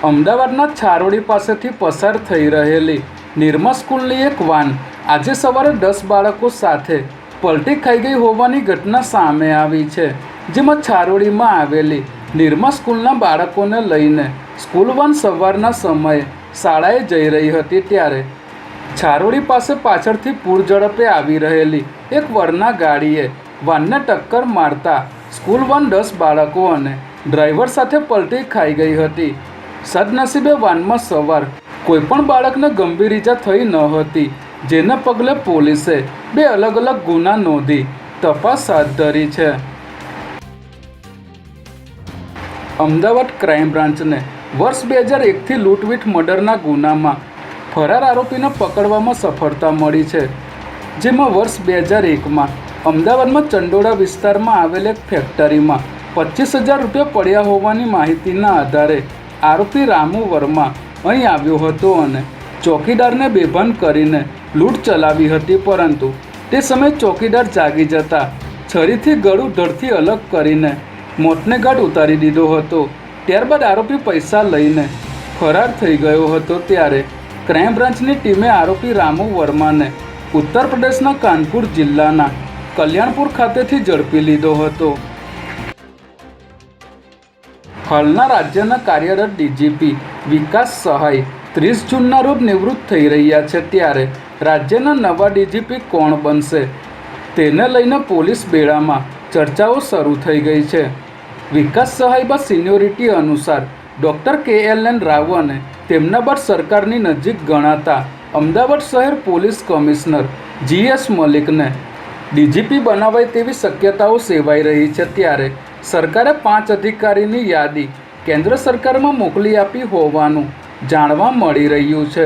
અમદાવાદના છારોડી પાસેથી પસાર થઈ રહેલી નિરમા સ્કૂલની એક વાન આજે સવારે 10 બાળકો સાથે પલટી ખાઈ ગઈ હોવાની ઘટના સામે આવી છે, જેમાં છારોડીમાં આવેલી નિરમા સ્કૂલના બાળકોને લઈને સ્કૂલ વાન સવારના સમયે શાળાએ જઈ રહી હતી ત્યારે છારોડી પાસે પાછળથી પૂર ઝડપે આવી રહેલી એક વરના ગાડીએ વાનને ટક્કર મારતા સ્કૂલ વાન 10 બાળકો અને ડ્રાઈવર સાથે પલટી ખાઈ ગઈ હતી। સદનસીબે વાનમાં સવાર કોઈપણ બાળકને ગંભીર ઈજા થઈ ન હતી, જેને પગલે પોલીસે 2 અલગ અલગ ગુના નોંધી તપાસ હાથ ધરી છે। અમદાવાદ ક્રાઇમ બ્રાન્ચને વર્ષ 2001થી લૂંટવીટ મર્ડરના ગુનામાં ફરાર આરોપીને પકડવામાં સફળતા મળી છે, જેમાં વર્ષ 2001માં અમદાવાદમાં ચંડોળા વિસ્તારમાં આવેલ એક ફેક્ટરીમાં 25,000 રૂપિયા પડ્યા હોવાની માહિતીના આધારે આરોપી રામુ વર્મા અહીં આવ્યો હતો અને ચોકીદારને બેભાન કરીને લૂંટ ચલાવી હતી, પરંતુ તે સમયે ચોકીદાર જાગી જતા છરીથી ગળું ધડથી અલગ કરીને મોતને ઘાટ ઉતારી દીધો હતો। ત્યારબાદ આરોપી પૈસા લઈને ફરાર થઈ ગયો હતો, ત્યારે ક્રાઇમ બ્રાન્ચની ટીમે આરોપી રામુ વર્માને ઉત્તર પ્રદેશના કાનપુર જિલ્લાના કલ્યાણપુર ખાતેથી ઝડપી લીધો હતો। હાલના રાજ્યના કાર્યરત ડીજીપી વિકાસ સહાય 30 જૂનના રોજ નિવૃત્ત થઈ રહ્યા છે, ત્યારે રાજ્યના નવા ડીજીપી કોણ બનશે તેને લઈને પોલીસ બેડામાં ચર્ચાઓ શરૂ થઈ ગઈ છે। વિકાસ સહાય બાદ સિનિયોરિટી અનુસાર ડૉક્ટર KLN રાવ અને તેમના બાદ સરકારની નજીક ગણાતા અમદાવાદ શહેર પોલીસ કમિશનર GS મલિકને ડીજીપી બનાવાય તેવી શક્યતાઓ સેવાઈ રહી છે, ત્યારે સરકારે 5 અધિકારીની યાદી કેન્દ્ર સરકારમાં મોકલી આપી હોવાનું જાણવા મળી રહ્યું છે।